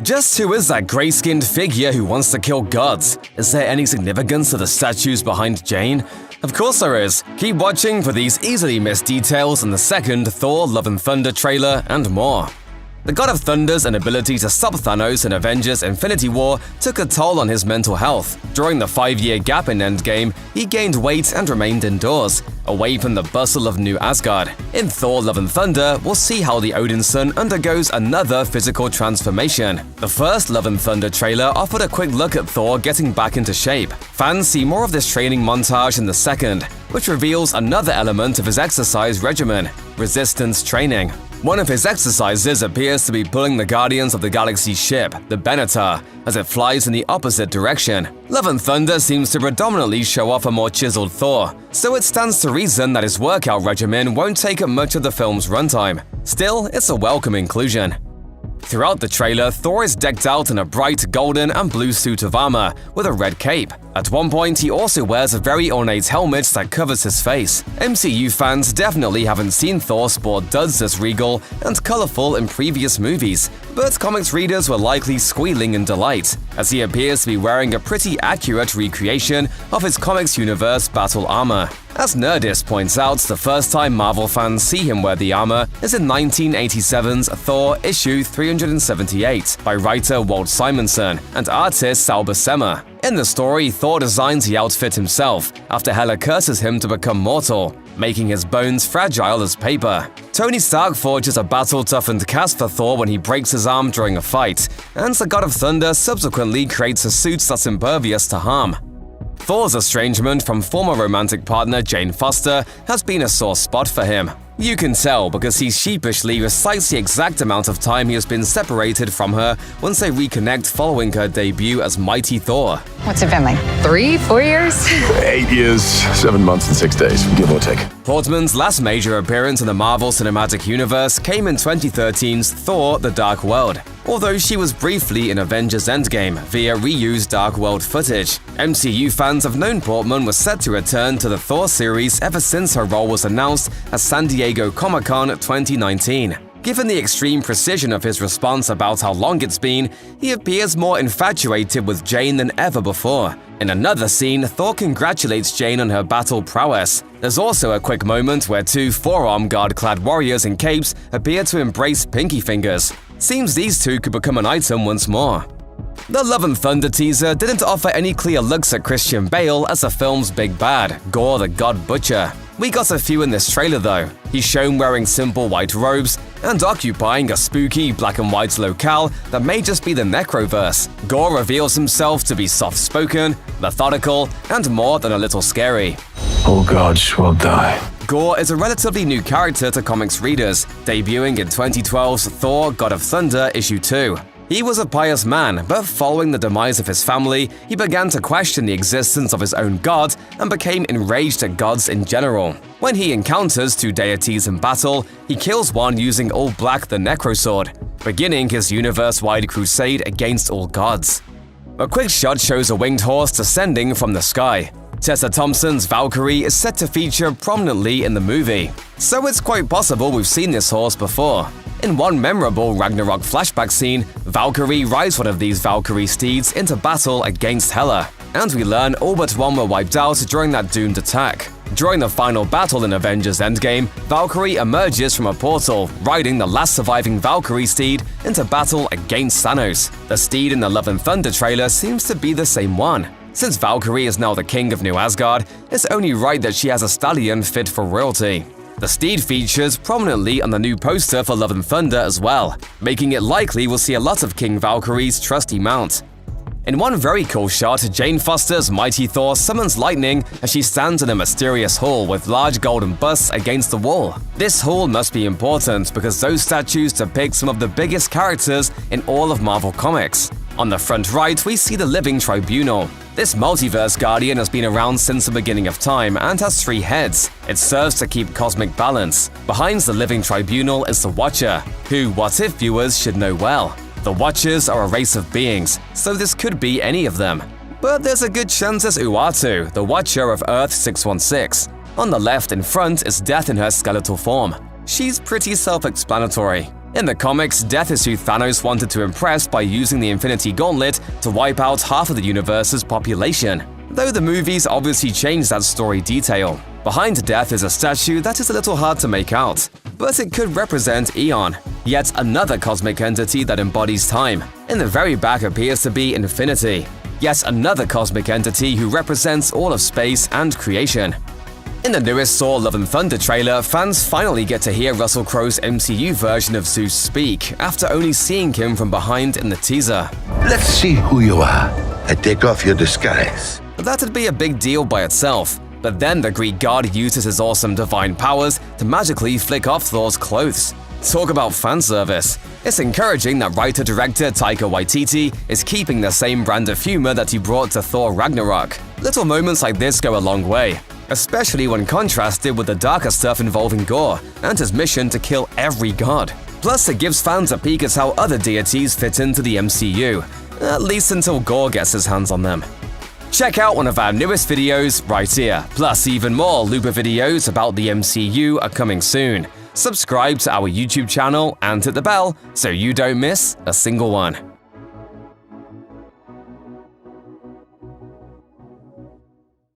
Just who is that grey-skinned figure who wants to kill gods? Is there any significance to the statues behind Jane? Of course there is. Keep watching for these easily missed details in the second Thor Love and Thunder trailer and more. The God of Thunder's inability to stop Thanos in Avengers Infinity War took a toll on his mental health. During the 5-year gap in Endgame, he gained weight and remained indoors, away from the bustle of New Asgard. In Thor Love and Thunder, we'll see how the Odin son undergoes another physical transformation. The first Love and Thunder trailer offered a quick look at Thor getting back into shape. Fans see more of this training montage in the second, which reveals another element of his exercise regimen: resistance training. One of his exercises appears to be pulling the Guardians of the Galaxy ship, the Benatar, as it flies in the opposite direction. Love and Thunder seems to predominantly show off a more chiseled Thor, so it stands to reason that his workout regimen won't take up much of the film's runtime. Still, it's a welcome inclusion. Throughout the trailer, Thor is decked out in a bright golden and blue suit of armor with a red cape. At one point, he also wears a very ornate helmet that covers his face. MCU fans definitely haven't seen Thor sport duds this regal and colorful in previous movies, but comics readers were likely squealing in delight, as he appears to be wearing a pretty accurate recreation of his comics universe battle armor. As Nerdist points out, the first time Marvel fans see him wear the armor is in 1987's Thor issue 378 by writer Walt Simonson and artist Sal Buscema. In the story, Thor designs the outfit himself after Hela curses him to become mortal, making his bones fragile as paper. Tony Stark forges a battle-toughened cast for Thor when he breaks his arm during a fight, and the God of Thunder subsequently creates a suit that's impervious to harm. Thor's estrangement from former romantic partner Jane Foster has been a sore spot for him. You can tell because he sheepishly recites the exact amount of time he has been separated from her once they reconnect following her debut as Mighty Thor. What's it been, like 3, 4 years? 8 years, 7 months and 6 days, give or take. Portman's last major appearance in the Marvel Cinematic Universe came in 2013's Thor: The Dark World, although she was briefly in Avengers Endgame via reused Dark World footage. MCU fans have known Portman was set to return to the Thor series ever since her role was announced at San Diego Comic-Con 2019. Given the extreme precision of his response about how long it's been, he appears more infatuated with Jane than ever before. In another scene, Thor congratulates Jane on her battle prowess. There's also a quick moment where two forearm guard-clad warriors in capes appear to embrace pinky fingers. Seems these two could become an item once more. The Love and Thunder teaser didn't offer any clear looks at Christian Bale as the film's big bad, Gore the God Butcher. We got a few in this trailer though. He's shown wearing simple white robes and occupying a spooky black and white locale that may just be the Necroverse. Gore reveals himself to be soft-spoken, methodical, and more than a little scary. All gods will die. Gore is a relatively new character to comics readers, debuting in 2012's Thor: God of Thunder issue 2. He was a pious man, but following the demise of his family, he began to question the existence of his own god and became enraged at gods in general. When he encounters two deities in battle, he kills one using all black the Necrosword, beginning his universe-wide crusade against all gods. A quick shot shows a winged horse descending from the sky. Tessa Thompson's Valkyrie is set to feature prominently in the movie, so it's quite possible we've seen this horse before. In one memorable Ragnarok flashback scene, Valkyrie rides one of these Valkyrie steeds into battle against Hela, and we learn all but one were wiped out during that doomed attack. During the final battle in Avengers Endgame, Valkyrie emerges from a portal, riding the last surviving Valkyrie steed into battle against Thanos. The steed in the Love and Thunder trailer seems to be the same one. Since Valkyrie is now the king of New Asgard, it's only right that she has a stallion fit for royalty. The steed features prominently on the new poster for Love and Thunder as well, making it likely we'll see a lot of King Valkyrie's trusty mount. In one very cool shot, Jane Foster's Mighty Thor summons lightning as she stands in a mysterious hall with large golden busts against the wall. This hall must be important because those statues depict some of the biggest characters in all of Marvel Comics. On the front right, we see the Living Tribunal. This multiverse guardian has been around since the beginning of time and has 3 heads. It serves to keep cosmic balance. Behind the Living Tribunal is the Watcher, who What If viewers should know well. The Watchers are a race of beings, so this could be any of them. But there's a good chance it's Uatu, the Watcher of Earth 616. On the left in front is Death in her skeletal form. She's pretty self-explanatory. In the comics, Death is who Thanos wanted to impress by using the Infinity Gauntlet to wipe out half of the universe's population. Though the movies obviously changed that story detail. Behind Death is a statue that is a little hard to make out, but it could represent Eon, yet another cosmic entity that embodies time. In the very back appears to be Infinity, yet another cosmic entity who represents all of space and creation. In the newest Thor Love and Thunder trailer, fans finally get to hear Russell Crowe's MCU version of Zeus speak, after only seeing him from behind in the teaser. Let's see who you are and take off your disguise. That'd be a big deal by itself, but then the Greek god uses his awesome divine powers to magically flick off Thor's clothes. Talk about fan service. It's encouraging that writer-director Taika Waititi is keeping the same brand of humor that he brought to Thor Ragnarok. Little moments like this go a long way, especially when contrasted with the darker stuff involving Gore and his mission to kill every god. Plus, it gives fans a peek at how other deities fit into the MCU, at least until Gore gets his hands on them. Check out one of our newest videos right here. Plus, even more Looper videos about the MCU are coming soon. Subscribe to our YouTube channel and hit the bell so you don't miss a single one.